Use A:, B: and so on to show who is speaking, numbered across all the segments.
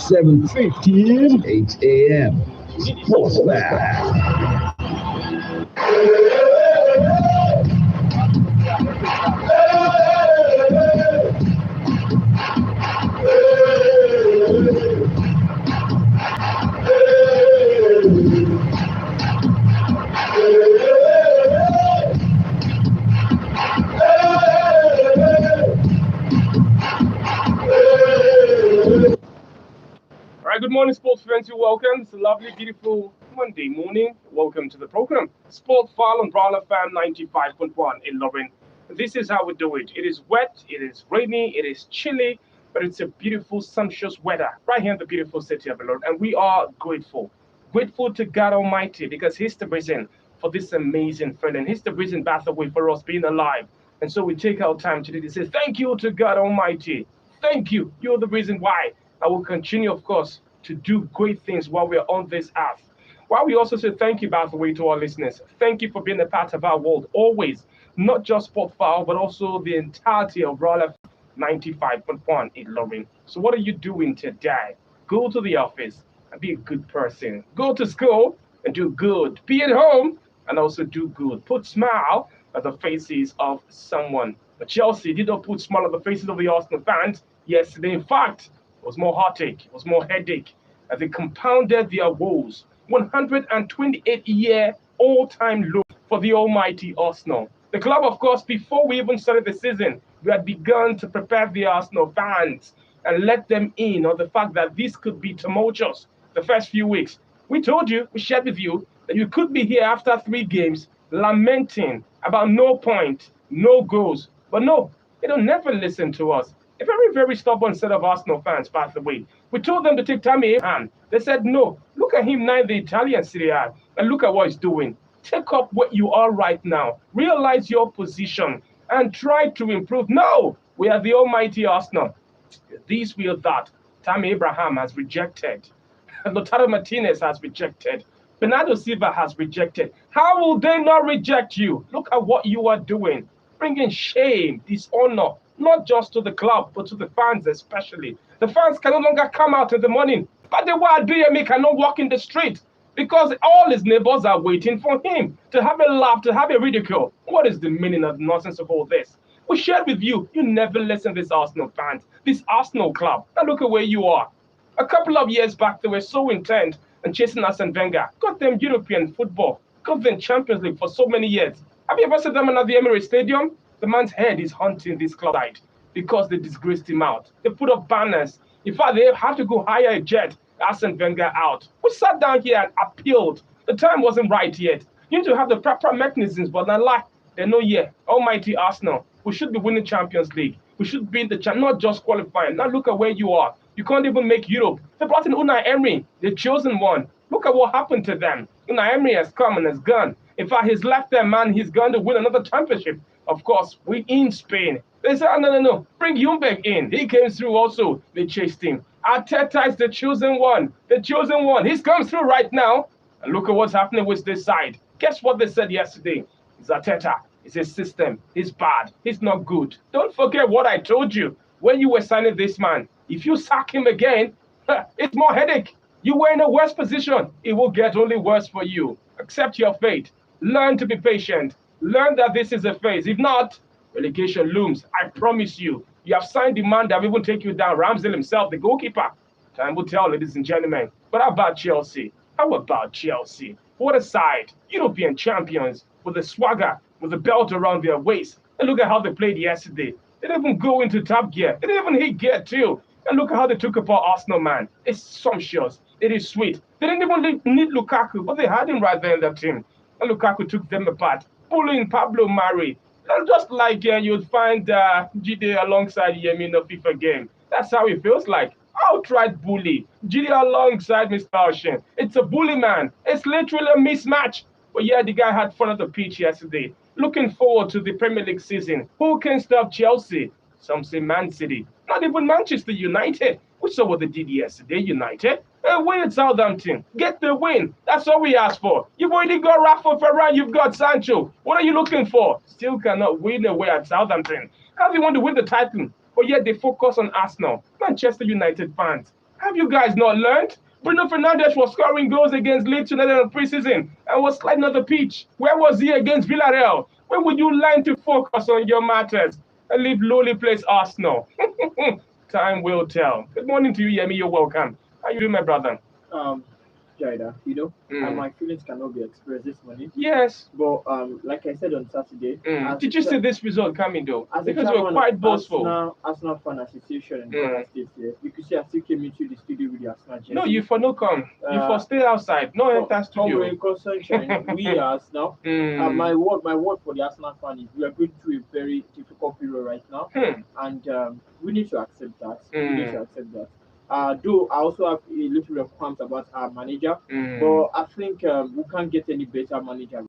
A: 7:15, 8 a.m. Sports Back.
B: Good morning, sports fans. You're welcome. It's a lovely, beautiful Monday morning. Welcome to the program. Sport File on Brawler Fan 95.1 in Lorraine. This is how we do it. It is wet, it is rainy, it is chilly, but it's a beautiful, sumptuous weather right here in the beautiful city of Lorraine. And we are grateful. Grateful to God Almighty because He's the reason for this amazing feeling. He's the reason, by the way, for us being alive. And so we take our time today to say thank you to God Almighty. Thank you. You're the reason why. I will continue, of course, to do great things while we're on this earth. While we also say thank you, by the way, to our listeners. Thank you for being a part of our world, always. Not just Sport File, but also the entirety of Brawler 95.1 in Lorraine. So what are you doing today? Go to the office and be a good person. Go to school and do good. Be at home and also do good. Put smile at the faces of someone. But Chelsea did not put smile at the faces of the Arsenal fans yesterday. In fact, it was more heartache, it was more headache as they compounded their woes. 128-year all-time low for the almighty Arsenal. The club, of course, before we even started the season, we had begun to prepare the Arsenal fans and let them in on the fact that this could be tumultuous the first few weeks. We told you, we shared with you, that you could be here after 3 games lamenting about no point, no goals. But no, they don't never listen to us. A very, very stubborn set of Arsenal fans, by the way. We told them to take Tammy Abraham. They said, no, look at him now in the Italian Serie A, and look at what he's doing. Take up what you are right now. Realize your position and try to improve. No, we are the almighty Arsenal. This, we are that. Tammy Abraham has rejected. Lautaro Martinez has rejected. Bernardo Silva has rejected. How will they not reject you? Look at what you are doing. Bringing shame, dishonor, not just to the club, but to the fans especially. The fans can no longer come out in the morning. But the why DME cannot walk in the street because all his neighbors are waiting for him to have a laugh, to have a ridicule. What is the meaning of the nonsense of all this? We shared with you. You never listen to this Arsenal fans, this Arsenal club. Now look at where you are. A couple of years back, they were so intent on chasing Arsene Wenger. Got them European football. Got them Champions League for so many years. Have you ever seen them at the Emirates Stadium? The man's head is haunting this club because they disgraced him out. They put up banners. In fact, they had to go hire a jet, Arsene Wenger out. We sat down here and appealed. The time wasn't right yet. You need to have the proper mechanisms, but not they're not yet. Almighty Arsenal. We should be winning Champions League. We should be in the not just qualifying. Now look at where you are. You can't even make Europe. They brought in Unai Emery, the chosen one. Look at what happened to them. Unai Emery has come and has gone. In fact, he's left their man. He's going to win another championship. Of course, we in Spain. They said, no. Bring Ljungberg in. He came through also. They chased him. Arteta is the chosen one. The chosen one. He's come through right now. And look at what's happening with this side. Guess what they said yesterday? It's Arteta. It's his system. He's bad. He's not good. Don't forget what I told you when you were signing this man. If you sack him again, it's more headache. You were in a worse position. It will get only worse for you. Accept your fate. Learn to be patient. Learn that this is a phase. If not, relegation looms. I promise you. You have signed the man that will even take you down. Ramsdale himself, the goalkeeper. Time will tell, ladies and gentlemen. But how about Chelsea? How about Chelsea? What a side. European champions with the swagger, with the belt around their waist. And look at how they played yesterday. They didn't even go into top gear. They didn't even hit gear too. And look at how they took apart Arsenal, man. It's sumptuous. It is sweet. They didn't even need Lukaku, but they had him right there in the team. And Lukaku took them apart. Pulling Pablo Mari. And just like you'd find Jide alongside Yemi in the FIFA game. That's how it feels like. Outright bully. Jide alongside Mr. Ocean. It's a bully, man. It's literally a mismatch. But yeah, the guy had fun at the pitch yesterday. Looking forward to the Premier League season. Who can stop Chelsea? Some say Man City. Not even Manchester United. We saw what they did yesterday, United. Win at Southampton. Get the win. That's all we ask for. You've already got Rafa Varane. You've got Sancho. What are you looking for? Still cannot win away at Southampton. How do you want to win the title? But yet they focus on Arsenal. Manchester United fans. Have you guys not learned? Bruno Fernandes was scoring goals against Leeds United in preseason and was sliding on the pitch. Where was he against Villarreal? When would you learn to focus on your matters and leave lowly place Arsenal? Time will tell. Good morning to you, Yemi. You're welcome. How you doing, my brother?
C: um Jaida, my feelings cannot be expressed this morning.
B: Yes.
C: But like I said on Saturday,
B: Did you see this result coming though?
C: as a
B: Because we were
C: chairman
B: quite
C: of
B: boastful.
C: Arsenal Fan Association in Ghana State here, you could see I still came into the studio with the Arsenal jersey.
B: No, you for no come. You for stay outside. No enter studio.
C: in sunshine, we are Arsenal. My word for the Arsenal fan is we are going through a very difficult period right now, and we need to accept that. We need to accept that. Though I also have a little bit of qualms about our manager, but I think we can't get any better manager.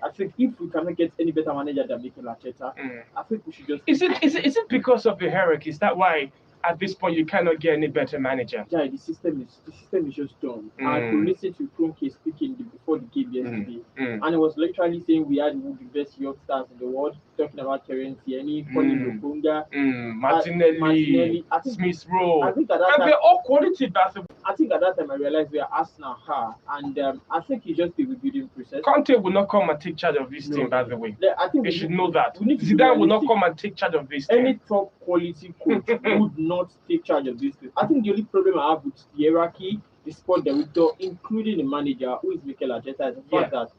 C: I think if we cannot get any better manager than Mikel Arteta, I think we should just.
B: Is it because of the hierarchy? Is that why at this point you cannot get any better manager?
C: Yeah, the system is just done. I could listen to Kroenke speaking before the game yesterday, and he was literally saying we had the best youngsters in the world, talking about Terence Tierney, Pauline Lokonga,
B: Martinelli, Smith Rowe.
C: I think at that time,
B: they're all quality basketball.
C: I think at that time I realized we are Arsenal, and I think it's just the rebuilding process.
B: Conte will not come and take charge of this team, by the way.
C: I think
B: they should know that.
C: Zidane
B: will not come and take charge of this team.
C: Any top quality coach would not take charge of this team. I think the only problem I have with the hierarchy, the sport director, including the manager, who is Mikel Arteta, is the fact that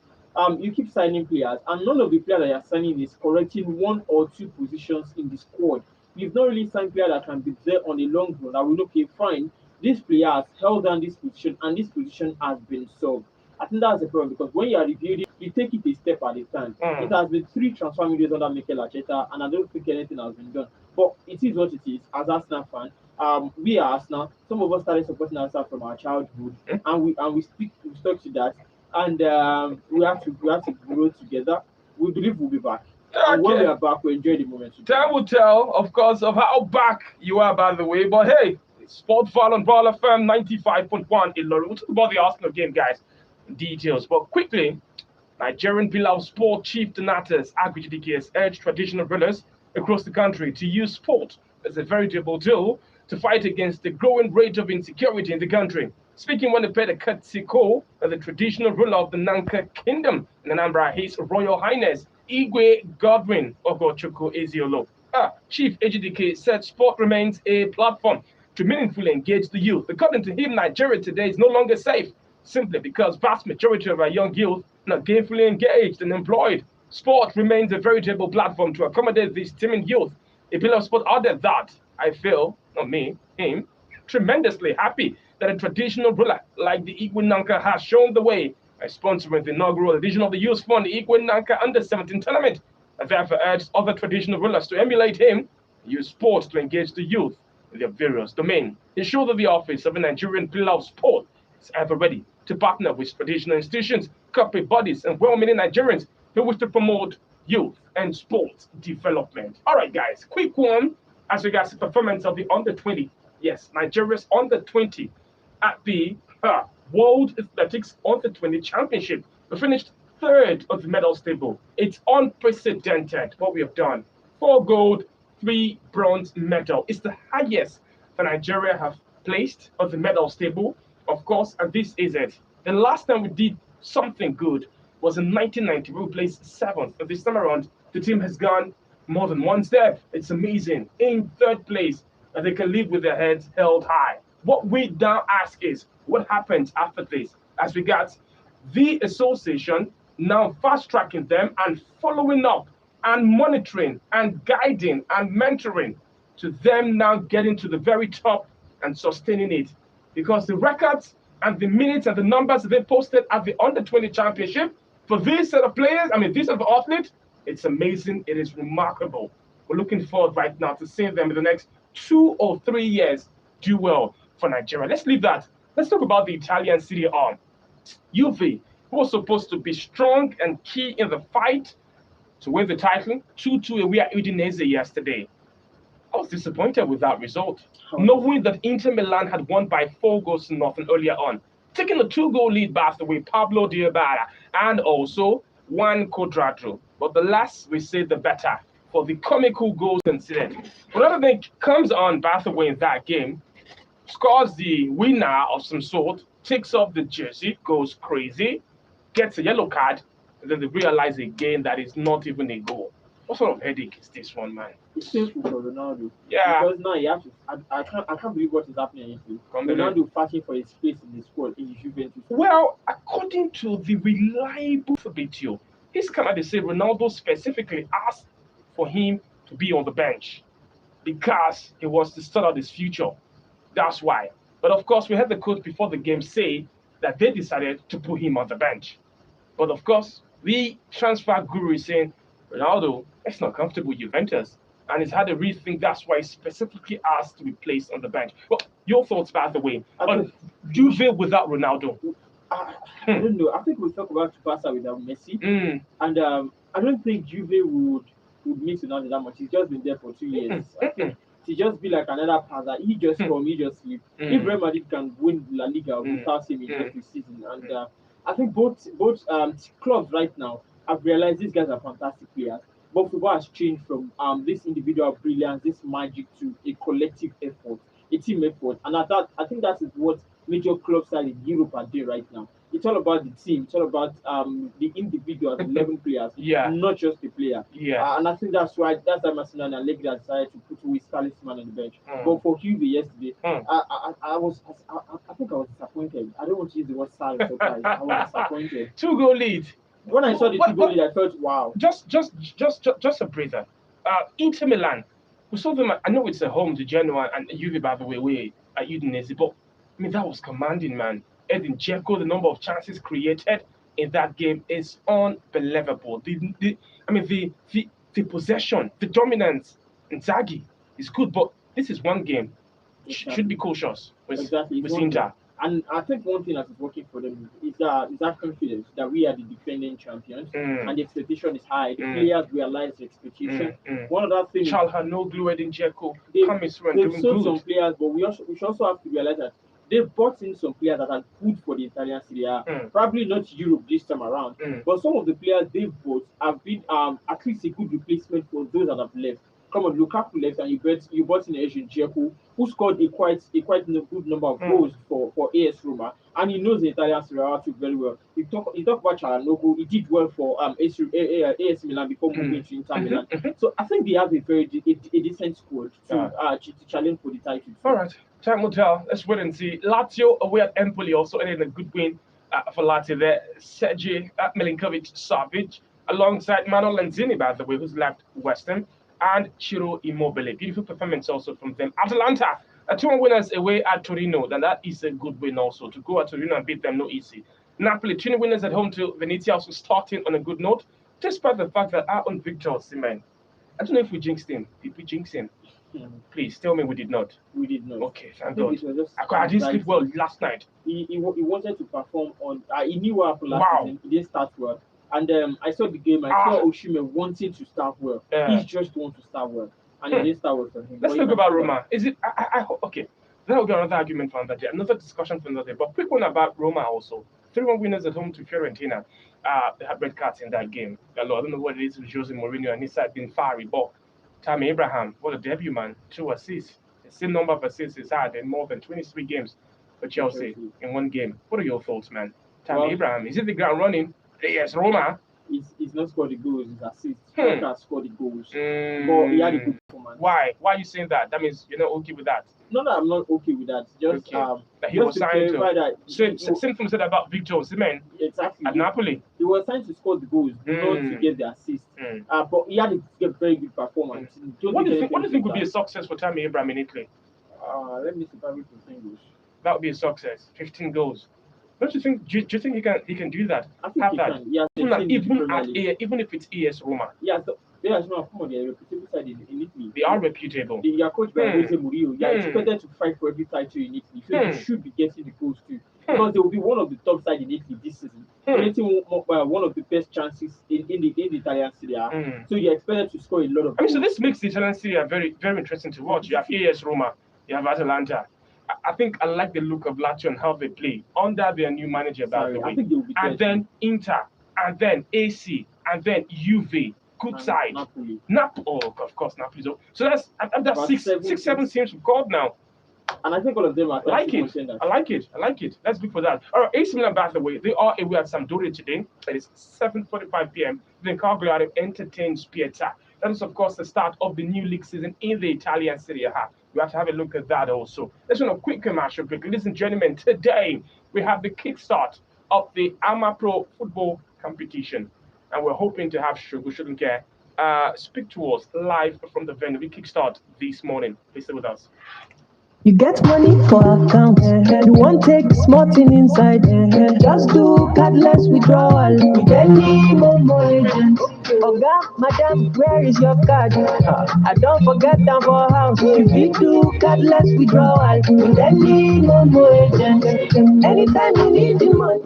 C: you keep signing players, and none of the players that you're signing is correcting one or two positions in the squad. You've not really signed players that can be there on a long run. I will okay, fine. This player has held down this position, and this position has been solved. I think that's the problem, because when you are reviewing, you take it a step at a time. It has been 3 transfer windows under Mikel Arteta, and I don't think anything has been done. But it is what it is. As Arsenal fan, we are Arsenal. Some of us started supporting Arsenal from our childhood, and we stuck to that, and we have to grow together. We believe we'll be back.
B: Okay.
C: And when we are back, we enjoy the moment.
B: Time will tell, of course, of how back you are, by the way. But hey, Sport Fall on Ball FM 95.1 Ilorin. We'll talk about the Arsenal game, guys. Details. But quickly, Nigerian pillar of sport chief Donatus Babajide has urged traditional rulers across the country to use sport as a veritable tool to fight against the growing rate of insecurity in the country. Speaking when they paid a courtesy call by the traditional ruler of the Nanka Kingdom in Anambra, His Royal Highness Igwe Godwin Ogochukwu Eziolo. Chief HDK said sport remains a platform to meaningfully engage the youth. According to him, Nigeria today is no longer safe, simply because vast majority of our young youth are not gainfully engaged and employed. Sport remains a veritable platform to accommodate this teeming youth. A pillar of sport added that, I feel, not me, him, tremendously happy that a traditional ruler like the Igwe Nanka has shown the way by sponsoring the inaugural edition of the Youth Fund, the Igwe Nanka Under-17 tournament. I therefore urged other traditional rulers to emulate him, use sports to engage the youth in their various domains. Ensure that the office of a Nigerian pillar of sport is ever ready to partner with traditional institutions, corporate bodies, and well-meaning Nigerians who wish to promote youth and sports development. All right, guys, quick one as regards the performance of the under-20. Yes, Nigeria's under-20 at the World Athletics Under-20 Championship. We finished 3rd of the medals table. It's unprecedented what we have done. 4 gold, 3 bronze medal. It's the highest that Nigeria have placed on the medals table, of course, and this is it. The last time we did something good was in 1990. We placed 7th. But this time around, the team has gone more than one step. It's amazing. In 3rd place, and they can live with their heads held high. What we now ask is, what happens after this? As regards the association now fast-tracking them and following up and monitoring and guiding and mentoring to them now getting to the very top and sustaining it. Because the records and the minutes and the numbers that they posted at the Under-20 Championship for this set of players, this set of athletes, it's amazing. It is remarkable. We're looking forward right now to seeing them in the next 2 or 3 years do well for Nigeria. Let's leave that. Let's talk about the Italian Serie A. Juve, who was supposed to be strong and key in the fight to win the title, 2-2 away at Udinese yesterday. I was disappointed with that result, knowing that Inter Milan had won by 4 goals to nothing earlier on, taking a 2-goal lead by the way Pablo Dybala and also Juan Cuadrado. But the less we say, the better for the comical goals conceded. Another thing comes on by the way in that game. scores the winner of some sort, takes off the jersey, goes crazy, gets a yellow card, and then they realize again that it's not even a goal. What sort of headache is this one, man?
C: It's painful for Ronaldo.
B: Yeah.
C: Because now you have to. I can't believe what is happening in Italy. Ronaldo fighting for his place in the squad in the Juventus.
B: Well, according to the reliable Fabrizio, his Canada say Ronaldo specifically asked for him to be on the bench because he was the start of his future. That's why. But of course, we had the coach before the game say that they decided to put him on the bench. But of course, the transfer guru is saying Ronaldo is not comfortable with Juventus and he's had a rethink. That's why he specifically asked to be placed on the bench. Well, your thoughts, by the way, on Juve without Ronaldo?
C: I don't know. I think we'll talk about Barca without Messi. And I don't think Juve would miss Ronaldo that much. He's just been there for 2 years. I think to just be like another passer. He just come, he just sleep. If Real Madrid can win La Liga without him in every season, and I think both clubs right now have realized these guys are fantastic players. But football has changed from this individual brilliance, this magic, to a collective effort, a team effort, and I think that is what major clubs in Europe are doing right now. It's all about the team. It's all about the individuals, 11 players, not just the player. And I think that's why Masina and Allegri decided to put Luis Talisman on the bench. But for Juve yesterday, I think I was disappointed. I don't want to use the word sad or surprised. I was disappointed.
B: 2-goal lead.
C: When I saw the 2-goal lead, I thought, wow.
B: Just a breather. Inter Milan, we saw them. I know it's a home to Genoa and Juve, by the way, at Udinese, but I mean that was commanding, man. Edin Dzeko, the number of chances created in that game is unbelievable. The possession, the dominance, Inzaghi is good, but this is one game. Should be cautious with Inter.
C: And I think one thing that is working for them is that confidence that we are the defending champions and the expectation is high. The players realize the expectation. One other thing,
B: Çalhanoğlu, Edin Dzeko,
C: they've sold some players, but we should also have to realize that they've brought in some players that are good for the Italian Serie A. Probably not Europe this time around, but some of the players they've bought have been at least a good replacement for those that have left. Come on, Lukaku left, and you bought in Edin Dzeko, who scored a quite good number of goals for AS Roma, and he knows the Italian Serie A too very well. You talk about Çalhanoğlu, he did well for AS Milan before moving to Inter Milan. So I think they have a very decent squad to challenge for the title.
B: All right, time will tell. Let's wait and see. Lazio away at Empoli also ended a good win for Lazio there. Sergej Milinkovic-Savic alongside Manuel Lanzini, by the way, who's left West Ham, and Ciro Immobile. Beautiful performance also from them. Atalanta, 2-1 winners away at Torino. Then that is a good win also. To go at Torino and beat them, no easy. Napoli, 2 winners at home to Venezia, also starting on a good note, despite the fact that our own Victor Osimhen, I don't know if we jinxed him. Did we jinx him? Please tell me we did not.
C: We did not.
B: Okay, thank God. I didn't sleep well last night.
C: He wanted to perform on. He knew what happened last season. He didn't start well. And I saw the game. I saw Osimhen wanting to start well. He just wants to start well, and it didn't start well for him.
B: Let's talk about Roma. Is it? Okay. That will be another argument for another day, another discussion for another day. But quick one about Roma also. 3-1 winners at home to Fiorentina. They had red cards in that game. I don't know what it is with Jose Mourinho and his side being fiery, but Tammy Abraham, what a debut, man. 2 assists. The same number of assists he's had in more than 23 games for Chelsea in one game. What are your thoughts, man? Tammy Abraham, is it the ground running? Yes, Roma.
C: He's not scored the goals, he's assists. He has scored the goals. But he had a good performance.
B: Why? Why are you saying that? That means you're not okay with that?
C: No, I'm not okay with that. Just
B: that he was signed to. Same thing said about Victor Osimhen.
C: Exactly.
B: At Napoli.
C: He was signed to score the goals, not to get the assist. But he had a very good performance.
B: What do you think would be a success for Tammy Abraham in Italy?
C: Let me see if I read 15 goals.
B: That would be a success. 15 goals. Don't you think? Do you think he can do that?
C: I think he can. Yeah,
B: even if it's ES Roma.
C: Yeah, so no, come on, they're a reputable side in Italy.
B: They are reputable.
C: They are coached by Jose Mourinho. They are expected to fight for every title in Italy, so they should be getting the goals too. Because they will be one of the top side in Italy this season, getting one of the best chances in the Italian Serie A. So you're expected to score a lot of goals.
B: So this makes the Italian Serie A very, very interesting to watch. You have AS Roma, you have Atalanta. I think I like the look of Lazio and how they play under their new manager, by the way. And then Inter, and then AC, and then Juve. Good side.
C: Napoli.
B: Of course, Napoli. So that's 6, 7 teams we've got now.
C: And I think all of them are
B: I like it.
C: contenders.
B: I like it. I like it. Let's be for that. All right, AC Milan, by the way, they are away at Sampdoria today. It is 7:45 p.m. Then Cagliari entertains Pieta. That is, of course, the start of the new league season in the Italian Serie A. You have to have a look at that also. Let's run a quick commercial break. Ladies and gentlemen, today we have the kickstart of the Ama Pro football competition. And we're hoping to have Shugu Shouldn't Care speak to us live from the venue. We kickstart this morning. Please stay with us.
D: You get money for account, you won't take small thing inside. Just do cardless withdrawal with any Momo agent. Oga, madam, where is your card? I don't forget them for house. You fit do cardless withdrawal with any Momo agent. Anytime you need the money.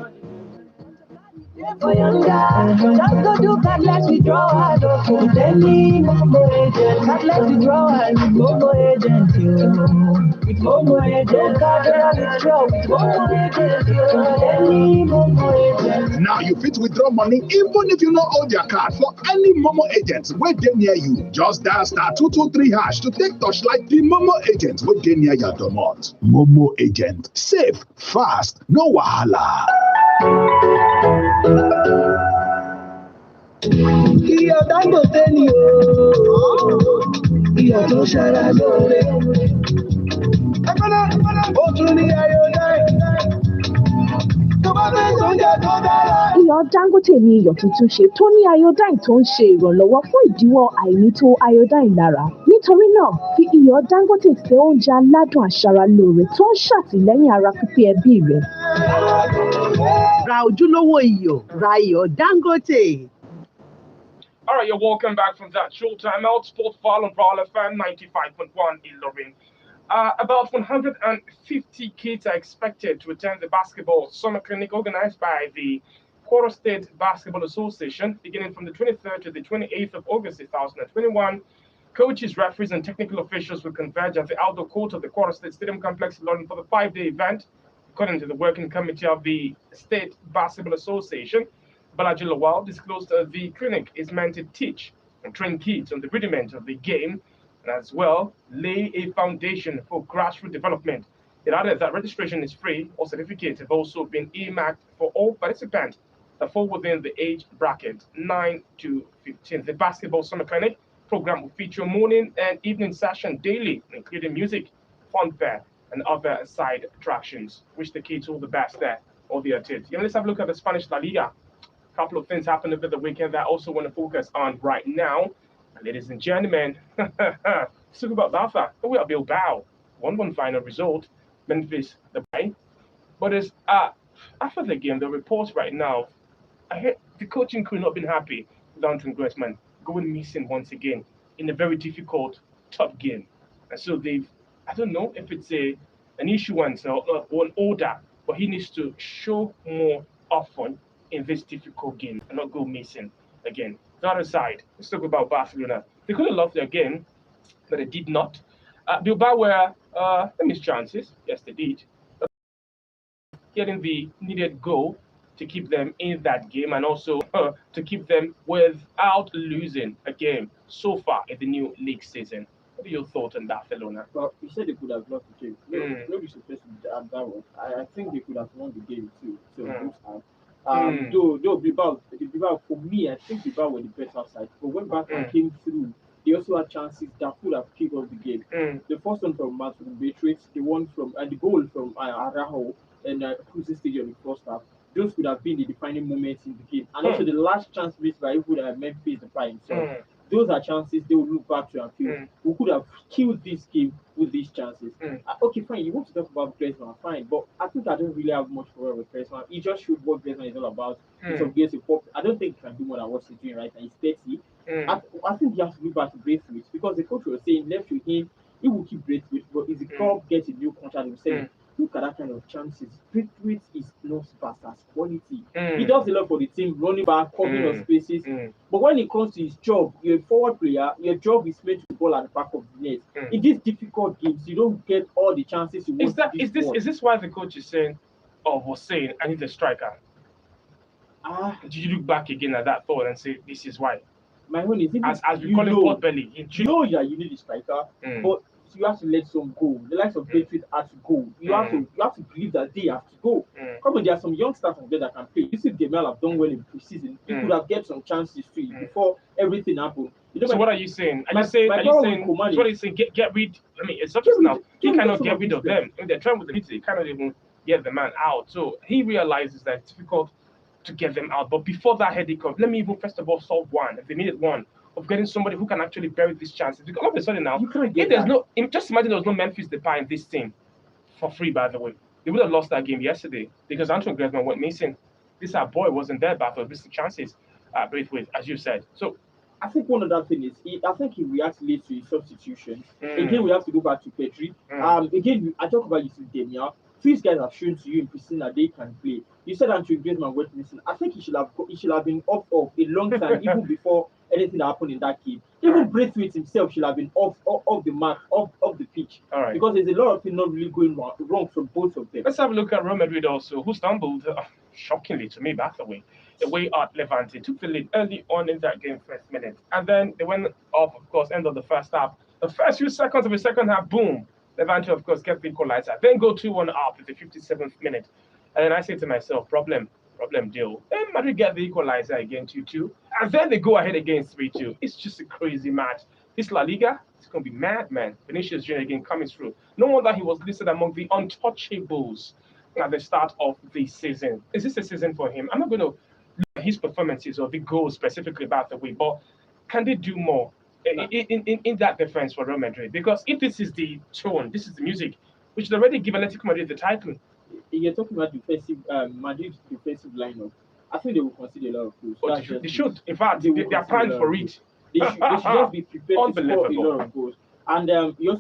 D: For younger, just go do cardless withdrawal with any Momo agent. Cardless withdrawal with Momo agent. With Momo agent, cardless withdrawal with Momo agent. Any Momo agent.
A: Now you fit withdraw money even if you not hold your card for any Momo agent wey dey near you. Just dial *223# to take touchlight the Momo agent wey dey near your domot. Momo agent, safe, fast, no wahala.
D: Iyọ̀ Dangote ni o, iyọ̀ tó ṣara lóore. Ó tún ní iodine, tó bá fẹ́ sóúnjẹ tó dára.
E: Iyọ̀ Dangote ni iyọ̀ tuntun ṣe tó ní iodine tó ń ṣe ìrànlọ́wọ́ fún ìdíwọ́ àìnító iodine lára. Nítorí náà, fi iyọ̀ Dangote ṣe oúnjẹ aládùn aṣaralóore tó ń ṣàtìlẹ́yìn ara pípé ẹbí rẹ.
F: Ra ojúlówó iyọ̀, ra iyọ̀ Dangote.
B: All right, you're welcome back from that short time out. Sport File on Prowl FM 95.1 in Lorraine. About 150 kids are expected to attend the basketball summer clinic organized by the Kwara State Basketball Association beginning from the 23rd to the 28th of August 2021. Coaches, referees, and technical officials will converge at the outdoor court of the Kwara State Stadium Complex in Lorraine for the 5-day event. According to the working committee of the State Basketball Association, Babajide disclosed the clinic is meant to teach and train kids on the rudiment of the game and as well lay a foundation for grassroots development. It added that registration is free. All certificates have also been earmarked for all participants that fall within the age bracket 9 to 15. The basketball summer clinic program will feature morning and evening session daily, including music, fun fair, and other side attractions. Wish the kids all the best there, all the kids. Yeah, let's have a look at the Spanish La Liga. A couple of things happened over the weekend that I also want to focus on right now. And ladies and gentlemen, let's talk about Barca. We are Bilbao. 1-1 final result. Memphis, the bay. But as after the game, the reports right now, I heard the coaching crew not been happy with Antoine Griezmann going missing once again in a very difficult, tough game. And so I don't know if it's an issuance or an order, but he needs to show more often in this difficult game and not go missing again. The other side, let's talk about Barcelona. They could have lost their game, but they did not. Bilbao were they missed chances. Yes, they did. Getting the needed goal to keep them in that game and also to keep them without losing a game so far in the new league season. What are your thoughts on Barcelona?
C: Well, you said they could have lost the game. No disrespect to that one. I think they could have won the game too. So both have. Though Bilbao, for me, I think Bilbao were the best outside. But when Barca came through, they also had chances that could have kicked off the game. The first one from Martin Beatrice, the one from the goal from Araujo and Cruising Stadium in the first half. Those could have been the defining moments in the game. And also the last chance missed by Memphis Depay himself. Those are chances they will look back to and feel we could have killed this game with these chances. Okay, fine. You want to talk about Griezmann, fine, but I think I don't really have much for with Griezmann. He just showed what Griezmann is all about. I don't think he can do more than what he's doing right now. He's 30. I think he has to look back to Braithwaite because the coach was saying left with him, he will keep Braithwaite, but if the club gets a new contract, he was saying, look at that kind of chances. Braithwaite is not fast as quality. He does a lot for the team, running back, covering of spaces. But when it comes to his job, you're a forward player, your job is meant to ball at the back of the net. In these difficult games, you don't get all the chances you want.
B: Is this why the coach is saying, or was saying, I need a striker? Did you look back again at that thought and say, this is why?
C: My own is
B: as we call him pot belly.
C: You need a striker, but you have to let some go. The likes of Bedford have to go. You have to believe that they have to go. Come on, there are some youngsters out there that can play. You see, Demel have done well in preseason. He could have get some chances to before everything happened. You know,
B: So what are you saying? Are you saying? So what are you saying? Get rid. I mean, it's obvious now. He cannot get rid of them. If they're trying with the meeting, he cannot even get the man out. So he realizes that it's difficult to get them out. But before that headache of, let me even first of all solve one. If they needed one of getting somebody who can actually bury these chances, because all of a sudden now, if there's no, just imagine there was no Memphis Depay in this team for free. By the way, they would have lost that game yesterday because Antoine Griezmann went missing. This our boy wasn't there, but missed the chances. With as you said. So
C: I think one other thing is, I think he reacts late to his substitution. Again, we have to go back to Pedri. Again, I talk about Yusuf Demia. These guys have shown to you in preseason that they can play. You said Antoine Griezmann went missing. I think he should have been off a long time, even before anything happened in that game. Even Braithwaite himself should have been off the mark, off the pitch. Because there's a lot of things not really going wrong from both of them.
B: Let's have a look at Real Madrid also, who stumbled, shockingly to me, by the way at Levante. Took the lead early on in that game, first minute. And then they went off, of course, end of the first half. The first few seconds of the second half, boom. Levante, of course, get the equalizer. Then go 2-1 up at the 57th minute. And then I say to myself, problem deal. Then Madrid get the equalizer again, 2-2. And then they go ahead again, 3-2. It's just a crazy match. This La Liga, it's going to be mad, man. Vinicius Jr. again coming through. No wonder he was listed among the untouchables at the start of the season. Is this a season for him? I'm not going to look at his performances or the goals specifically, by the way, but can they do more in that defense for Real Madrid? Because if this is the tone, this is the music, we should already give Atletico Madrid the title.
C: You're talking about Madrid's defensive lineup. I think they will concede a lot of goals.
B: Oh, they should. In fact, they are primed for it.
C: They should just be prepared to score a lot of goals. And you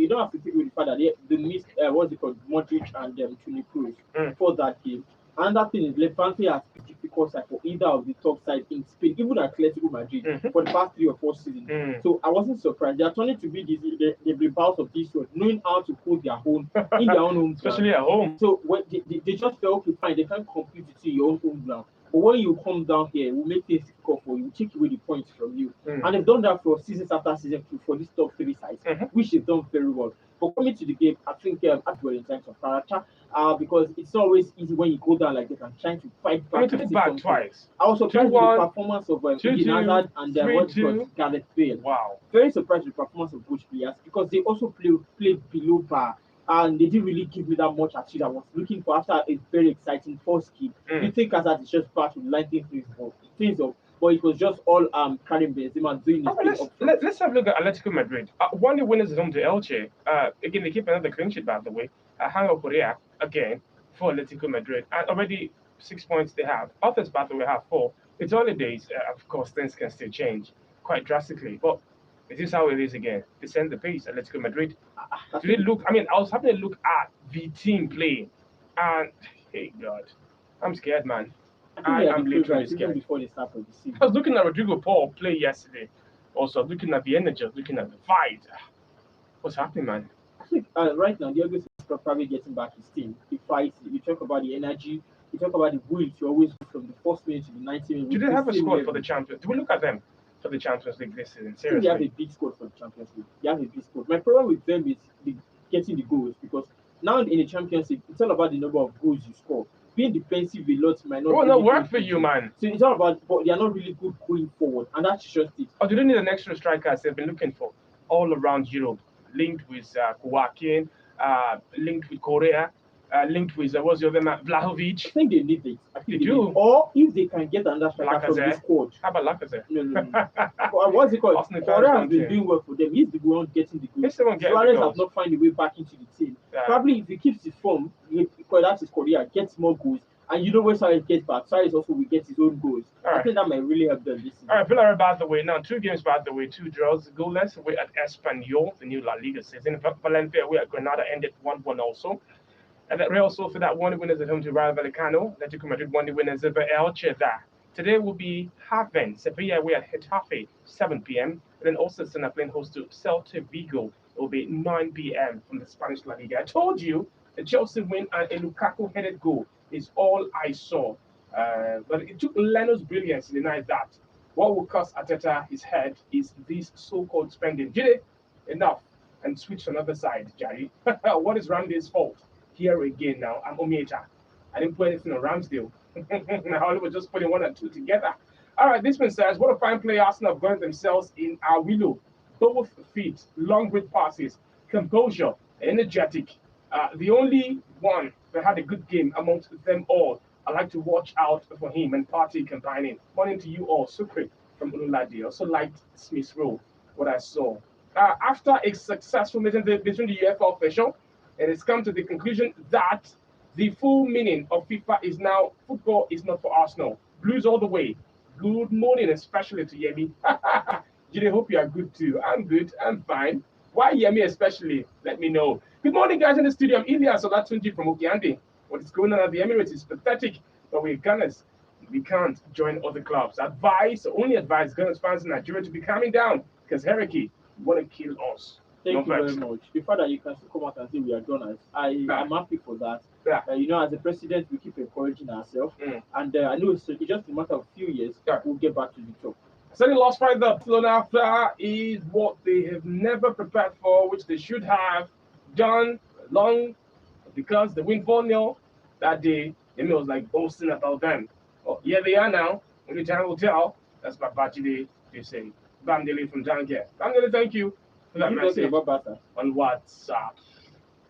C: don't have to think with the fact that they missed what's it called, Modric and Toni Kroos for that game. And that thing is, Levante has been difficult side for either of the top sides in Spain, even Atletico Madrid, for the past 3 or 4 seasons. So I wasn't surprised. They are turning to be the rebounds of this one, knowing how to hold their own in their own home ground.
B: Especially at home.
C: So when they just felt, okay, fine, they can't compete with you in your own home ground. But when you come down here, it will make things difficult for you, take away the points from you. And they've done that for seasons after season for these top 3 sides, which they've done very well. But coming to the game, I think well in terms of character, because it's not always easy when you go down like that and trying to fight back.
B: Twice.
C: I was surprised with the performance of Eden Hazard and Gareth Bale.
B: Wow.
C: Very surprised with the performance of both players because they also played below bar. And they didn't really give me that much attitude I was looking for after a very exciting first game. You think Hazard is just back to lighting things up, but it was just all Karim Benzema doing his thing.
B: Let's have a look at Atletico Madrid. One of the winners is home to Elche. Again, they keep another clean sheet, by the way. Angel Correa, again, for Atletico Madrid. And already 6 points they have. Others, by the way, have 4. It's early days. Of course, things can still change quite drastically. But is this how it is again? They send the pace, Atletico Madrid. Do they look? I mean, I was having a look at the team play, and hey God, I'm scared, man. I am literally scared.
C: Before the start of the season,
B: I was looking at Rodrigo Paul play yesterday. Also, looking at the energy, looking at the fight. What's happening, man?
C: I think right now, Diego is probably getting back his team. The fight. You talk about the energy. You talk about the will to always go from the first minute to the 90th minute.
B: Do they have a squad for the Champions? Do we look at them for the Champions League this season? Seriously,
C: they have a big squad for the Champions League. They have a big squad. My problem with them is getting the goals because now in the Champions League, it's all about the number of goals you score. Being defensive a lot might not.
B: Oh, no, work for you, man.
C: So it's all about, but they are not really good going forward, and that's just it.
B: Oh, do they need an extra striker as they've been looking for all around Europe? Linked with Kouakin, linked with Korea, linked with what's the other man, Vlahovic.
C: I think they need it. I think
B: they do.
C: Or if they can get another striker from this squad.
B: How about Lacazette?
C: No. What's it called? Korea has been doing well for them. He's the one getting the goals. Suarez has not found a way back into the team. Yeah. Probably if he keeps his form, because that's his Korea, gets more goals. And you know when Suarez gets back, Suarez also will get his own goals. I think that might really help them this season. All
B: right, Villarreal, by the way, now 2 games, by the way, 2 draws, goalless away at Espanyol, the new La Liga season. Valencia away at Granada ended 1-1 also. And Real Sociedad won the winners at home to Rayo Vallecano. Atletico Madrid won the winners over Elche there. Today will be half-end. Sevilla away at Getafe, 7 p.m. And then also playing host to Celta Vigo. It will be 9 p.m. from the Spanish La Liga. I told you the Chelsea win and a Lukaku-headed goal is all I saw. But it took Leno's brilliance to deny that. What will cost Arteta his head is this so-called spending. Jide, enough. and switch to another side, Jerry. What is Ramsdale's fault? Here again now, I'm Omiecha. I didn't put anything on Ramsdale. I was just putting one and two together. All right, this one says, what a fine play Arsenal have got themselves in our willow. Both feet, long great passes, composure, energetic. The only one that had a good game amongst them all. I like to watch out for him and party combining. Morning to you all, Sukri from Ululadi. Also liked Smith's role, what I saw. After a successful meeting between the UEFA official, it has come to the conclusion that the full meaning of FIFA is now football is not for Arsenal. Blues all the way. Good morning, especially to Yemi. Jide, hope you are good too. I'm good. I'm fine. Why Yemi especially? Let me know. Good morning, guys in the studio. I'm Ilyas Olatunji from Okiande. What is going on at the Emirates is pathetic, but we're Gunners. We can't join other clubs. Only advise Gunners fans in Nigeria to be calming down because hierarchy want to kill us.
C: Thank you very much. The fact that you can still come out and say we are Gunners, I'm happy for that.
B: Yeah.
C: As a president, we keep encouraging ourselves, and I know it's just a matter of a few years, we'll get back to the top.
B: Second loss by the Barcelona after is what they have never prepared for, which they should have done long because they win 4-0 that day. It was like boasting about them. Oh, here they are now. Only time will tell. That's Babajide, they say. Bamdele from Jankia. Bamdele, thank you for that message on WhatsApp.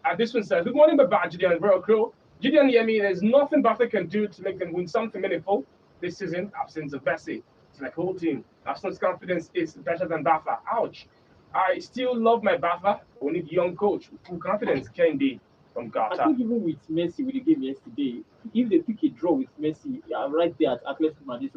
B: And this one says, good morning, Babajide and Royal Crow. Gideon Yemi, there's nothing Barca can do to make them win something meaningful this season. Absence of Bessie. It's like whole team. Arsenal's confidence is better than Barca. Ouch. I still love my Barca. We need young coach with full confidence. Kendi from Gata.
C: I think even with Messi with the game yesterday, if they pick a draw with Messi right there at Atletico Madrid,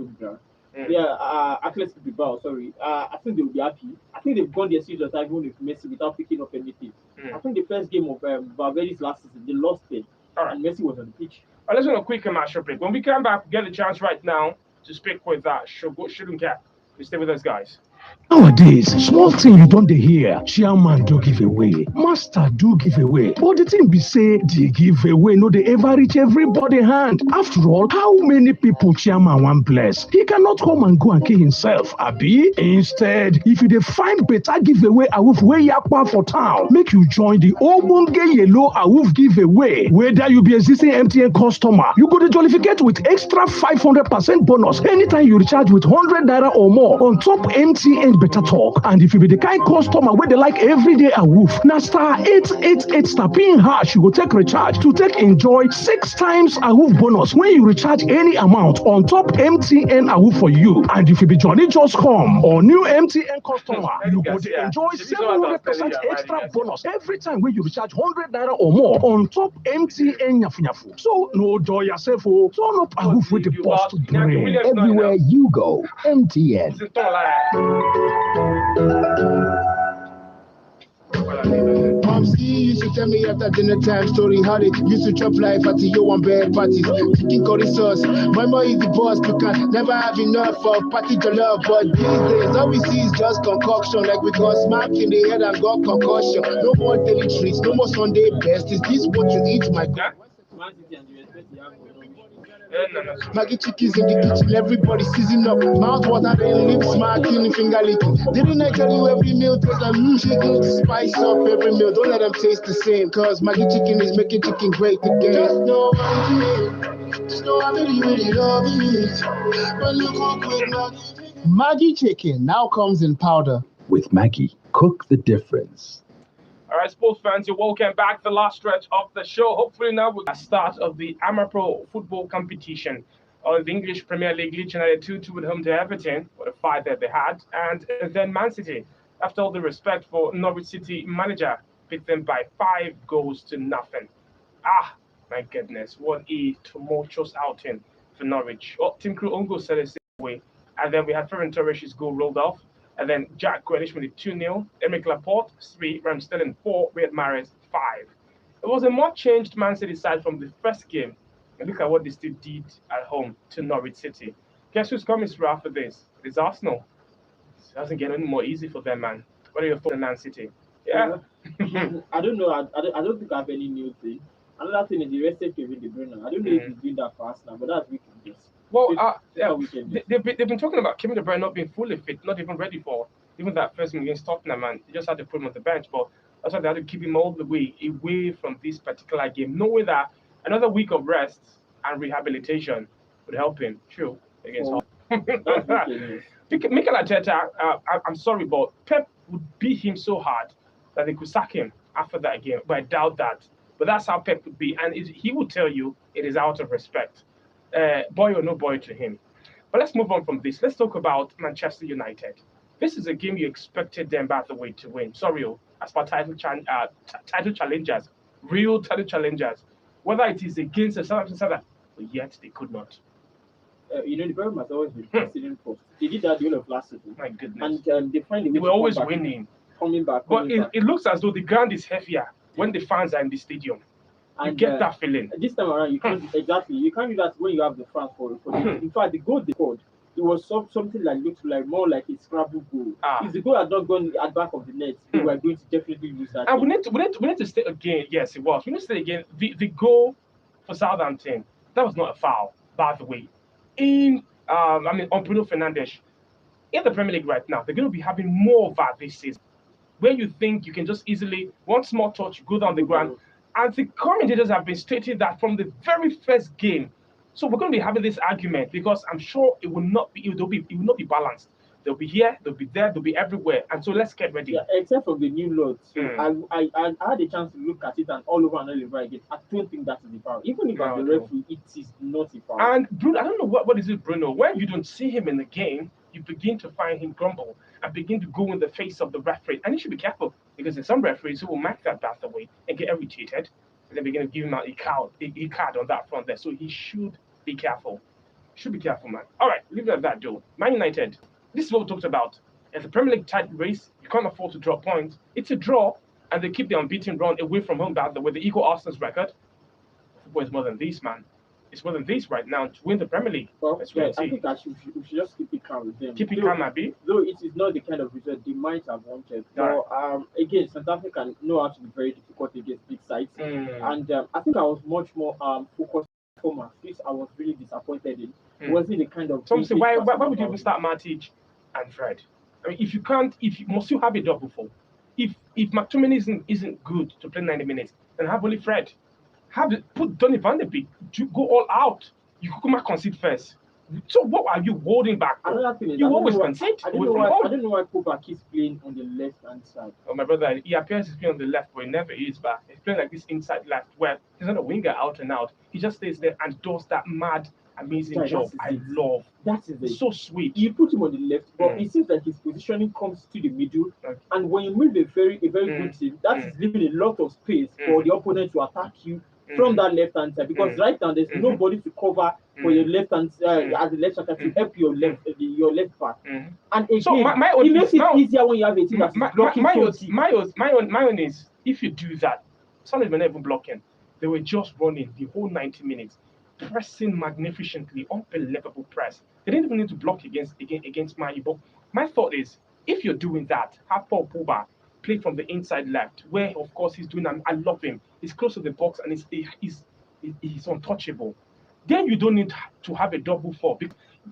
C: Atletico Bilbao, I think they will be happy. I think they've gone their season even with Messi without picking up anything. I think the first game of Valverde's last season, they lost it, and Messi was on the pitch.
B: All right, let's do a quick commercial break. When we come back, get a chance right now to speak with Shouldn't Cap. You stay with us, guys.
A: Nowadays, small thing you don't dey hear, chairman do give away, master do give away. But the thing be say, the giveaway no dey ever reach everybody hand. After all, how many people chairman wan bless? He cannot come and go and kill himself, abi? Instead, if you dey find better giveaway awoof wey yakpa for town, make you join the ogbonge yellow awoof giveaway. Whether you be existing MTN customer, you go dey jollificate with extra 500% bonus anytime you recharge with 100 naira or more on top MTN better talk. And if you be the kind customer where they like everyday awoof, na star 888 star pin hash you go take recharge to take enjoy 6 times awoof bonus when you recharge any amount on top MTN awoof for you. And if you be Johnny just come or new MTN customer, you go to enjoy 700% extra bonus every time when you recharge 100 naira or more on top MTN nyafu. So no joy yourself, oh, turn up awoof with the boss to brain everywhere you go. MTN.
G: Momsy used to tell me after dinner time story how they used to chop life at your one bed parties. Picking curry sauce. My mom is the boss, you can never have enough of party to love. But these days, all we see is just concoction. Like we got smacked in the head and got concussion. No more daily treats, no more Sunday best. Is this what you eat, my God? Maggie chickens in the kitchen, everybody season up. Mouth water, then lips smacking, finger licking. Didn't I tell you every meal tastes like chicken to spice up every meal? Don't let them taste the same, cause Maggie chicken is making chicken great again. Just know I really, really love it. When you cook with Maggie chicken now comes in powder.
A: With Maggie, cook the difference.
B: All right, sports fans, you're welcome back to the last stretch of the show. Hopefully now we're at the start of the Amapro football competition. The English Premier League, Leeds United 2-2 at home to Everton, what a fight that they had. And then Man City, after all the respect for Norwich City manager, beat them by 5-0. Ah, my goodness, what a tumultuous outing for Norwich. Oh, Tim Krul Ongo said it the same way. And then we had Ferran Torres' goal rolled off. And then Jack Grealish with it 2-0. Emerick Laporte 3, Ramsdale 4, Riyad Mahrez 5. It was a more changed Man City side from the first game. And look at what they still did at home to Norwich City. Guess who's coming through after this? It's Arsenal. It doesn't get any more easy for them, man. What are your thoughts on Man City? Yeah.
C: I don't know. I don't think I have any new thing. Another thing is the rested Kevin De Bruyne. I don't know if he's doing that for Arsenal, but that's weekend.
B: Well, they've been talking about Kevin De Bruyne not being fully fit, not even ready for even that first game against Tottenham, man. They just had to put him on the bench. But That's why they had to keep him all the way away from this particular game, knowing that another week of rest and rehabilitation would help him. True, against
C: So,
B: Hull.
C: that's wicked news.
B: Mikel Arteta, I'm sorry, but Pep would beat him so hard that they could sack him after that game. But I doubt that. But that's how Pep would be, and he would tell you it is out of respect, boy or no boy to him. But let's move on from this. Let's talk about Manchester United. This is a game you expected them, by the way, to win. Sorry, as for title challengers, real title challengers, whether it is against the Southampton Southern, but yet they could not.
C: The problem has always been precedent first. They did that the whole of last season.
B: My goodness.
C: And they find a way
B: They
C: to
B: were
C: come
B: always
C: back,
B: winning.
C: coming back.
B: But it looks as though the ground is heavier when the fans are in the stadium. You get that feeling.
C: This time around, you can't exactly. You can't do that when you have the fans for in fact, the goal they scored, it was something that looked like more like a scrabble goal. If the goal had not gone at the back of the net, we were going to definitely lose that.
B: And we need to stay again. Yes, it was. We need to stay again. The goal for Southampton, that was not a foul, by the way. On Bruno Fernandes, in the Premier League right now, they're going to be having more of that this season, where you think you can just easily, one small touch, go down the ground. And the commentators have been stating that from the very first game. So we're going to be having this argument because I'm sure it will not be balanced. They'll be here, they'll be there, they'll be everywhere. And so let's get ready.
C: Yeah, except for the new loads. I had a chance to look at it and all over again. I don't think that is a foul. Even if I'm the referee, it is not a foul.
B: And Bruno, I don't know what is it, Bruno. When you don't see him in the game, you begin to find him grumble and begin to go in the face of the referee. And you should be careful because there's some referees who will mark that away and get irritated. And then begin to give him out a card on that front there. So he should be careful. Should be careful, man. All right, leave it at that, though. Man United, this is what we talked about. As a Premier League title race, you can't afford to drop points. It's a draw, and they keep the unbeaten run away from home by the way. The equal Arsenal's record. Football is more than this, man. It's more than this right now to win the Premier League.
C: Well, yeah, I think we should just keep it calm with them.
B: Keep it calm, Abi.
C: Though it is not the kind of result they might have wanted. But again, South Africa know how to be very difficult against big sides. And I think I was much more focused on performance, which I was really disappointed in. Wasn't the kind of
B: some say why would you even start Matic and Fred? I mean, if you must you have a double for. If McTominay isn't good to play 90 minutes, then have only Fred. Put Donny van de Beek to go all out. You could concede first. So what are you holding back?
C: Another thing is,
B: you always concede.
C: I don't know why Pogba keeps playing on the left hand side.
B: Oh my brother, he appears to be on the left, but he never is. But he's playing like this inside left, where he's not a winger out and out. He just stays there and does that mad, amazing job. I love.
C: That is it.
B: So sweet.
C: You put him on the left, but it seems like his positioning comes to the middle. And when you move a very good team, that is leaving a lot of space for the opponent to attack you from that left hand side, because right now there's nobody to cover for your left hand as the left hand to help your left back. And again, so it makes it easier when you have a team that's blocking.
B: My own is, if you do that, Sunday were not even blocking. They were just running the whole 90 minutes, pressing magnificently, unbelievable press. They didn't even need to block against Man U. But my thought is, if you're doing that, have Paul Pogba play from the inside left, where of course he's doing. I love him. He's close to the box and he's untouchable. Then you don't need to have a double four.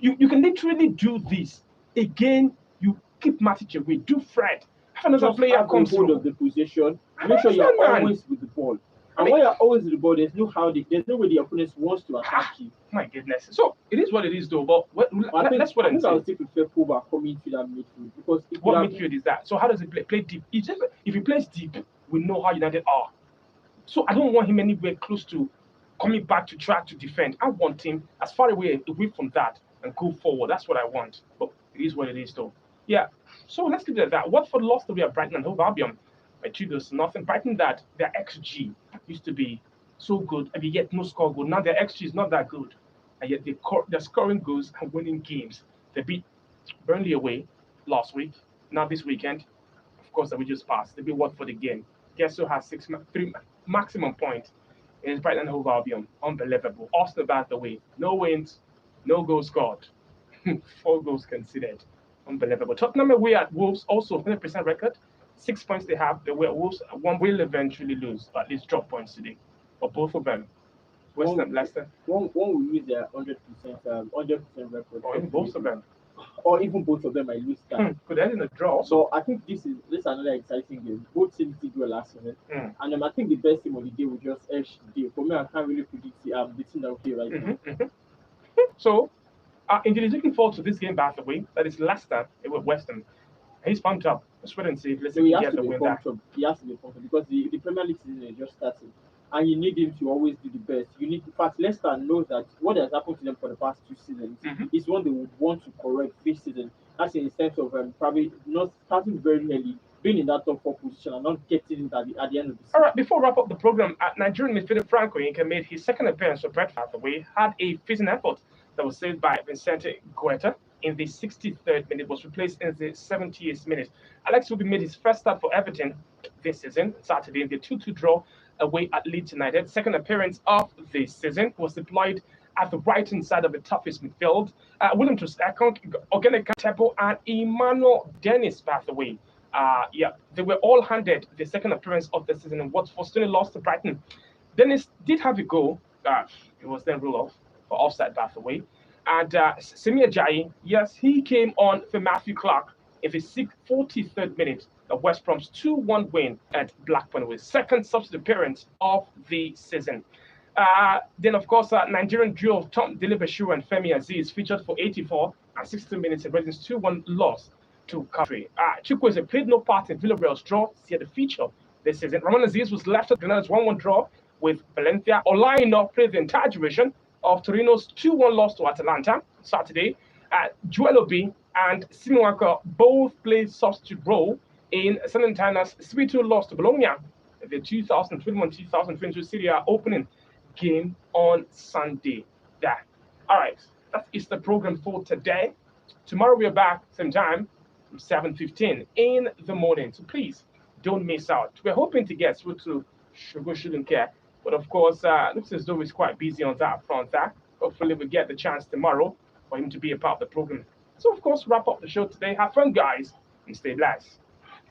B: You can literally do this again. You keep Matic away. Do Fred. Have another player comes
C: hold of the possession. Make sure you're always with the ball. And when you're always with the ball, there's no way the opponent wants to attack you.
B: My goodness. So it is what it is, though. But let's wait and see.
C: I would still prefer Pogba coming to that midfield, because
B: what midfield is that? So how does he play? Play deep. If he plays deep, we know how United are. So I don't want him anywhere close to coming back to try to defend. I want him as far away from that and go forward. That's what I want. But it is what it is, though. Yeah. So let's keep it at that. Watford lost to Brighton and Hove Albion by 2-0. Brighton, that their XG used to be so good, and yet no score goal. Now their XG is not that good, and yet they're scoring goals and winning games. They beat Burnley away last week. Now this weekend, of course, that we just passed. They beat Watford again. Guess who has 3 maximum points? It's Brighton and Hove Albion. Unbelievable. Arsenal, by the way, no wins, no goals scored, 4 goals conceded. Unbelievable. Tottenham away at Wolves, also 100% record. 6 points they have. The Wolves one will eventually lose, but at least drop points today. But both of them, West Ham, Leicester.
C: One will lose their 100% record.
B: Or even both of them.
C: or even both of them might lose that.
B: Could end in a draw.
C: So I think this is another exciting game. Both teams did well last season, and I think the best team of the day will just edge the day. For me, I can't really predict the team that will play right now.
B: So, indeed, he's looking forward to this game. By the way, that is Leicester with West Ham. He's pumped up. Let's wait and see. Let's see if he gets the win back.
C: He has to be pumped up because the Premier League season is just starting, and you need him to always do the best. You need, in fact, Leicester knows that what has happened to them for the past 2 seasons is what they would want to correct this season. That's in the sense of probably not starting very early, being in that top 4 position and not getting it at the end of the season.
B: All right, before we wrap up the program, Nigerian midfielder Franco Inca made his second appearance for Brentford. The way had a fizzing effort that was saved by Vincente Guetta in the 63rd minute, was replaced in the 70th minute. Alex Iwobi made his first start for Everton this season, Saturday, in the 2-2 draw away at Leeds United. Second appearance of the season, was deployed at the right-hand side of the toughest midfield. William Trostekong, Ogene Katepo, and Emmanuel Dennis, by the way. They were all handed the second appearance of the season in what Fortuna lost to Brighton. Dennis did have a goal. It was then ruled off for offside, by the way. And Semi Ajayi, yes, he came on for Matthew Clark in the 43rd minute of West Brom's 2-1 win at Blackburn, with second substitute appearance of the season. Then, of course, Nigerian duo of Tom Delebashiru and Femi Aziz featured for 84 and 60 minutes in Reading's 2-1 loss to Coventry. Chukwueze played no part in Villarreal's draw to see the feature this season. Ramon Aziz was left at Granada's 1-1 draw with Valencia. Olaino played the entire duration of Torino's 2-1 loss to Atalanta Saturday. Joel Obi and Simuaka both played substitute role in Salernitana's 3-2 loss to Bologna in the 2021-2022 Serie A opening game on Sunday. All right, that is the program for today. Tomorrow we are back same time, 7:15 in the morning. So please don't miss out. We're hoping to get through to Sugar Shouldn't Care, but of course, looks as though he's quite busy on that front. Hopefully we'll get the chance tomorrow for him to be a part of the program. So of course, wrap up the show today. Have fun, guys, and stay blessed.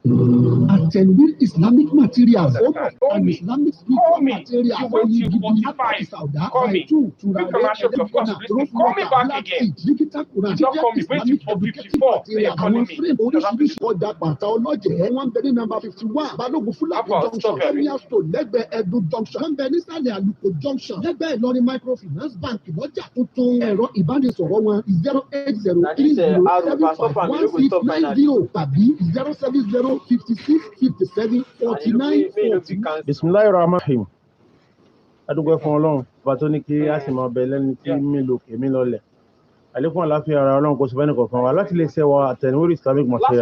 H: Attenwil Islamic materials
B: Call me.
H: Islamic
B: Call me.
H: materials
B: You went to 45. Call me. Quick commercial, of course. Listen, call me back again. Not call me. Wait for 54. They are calling me.
H: Oríṣiríṣi ọjà pàtà ọlọ́jẹ̀ wọ́n bẹ ní nọ́mbà 51 Balógun Fúlàní junction area store lẹ́gbẹ̀ẹ́ Edu junction wọ́n bẹ nísàlẹ̀ Àlùkò junction lẹ́gbẹ̀ẹ́ Ìlọrin microfinance bank lọ́jà tuntun ẹ̀rọ ìbánisọ̀rọ̀ wọn 08030751690 tàbí 07056574940.
I: Bismillahirrahmanirrahim. Adúgbò fún Ọlọ́run bá tó ní kí a sì máa bẹ lẹ́ni tí mi lòkè mi lọlẹ̀. Àlékún àlàáfíà ara Ọlọ́run kò sí fẹ́ni kọ̀ọ̀kan wa láti lè ṣe wa Attenwil Islamic materials.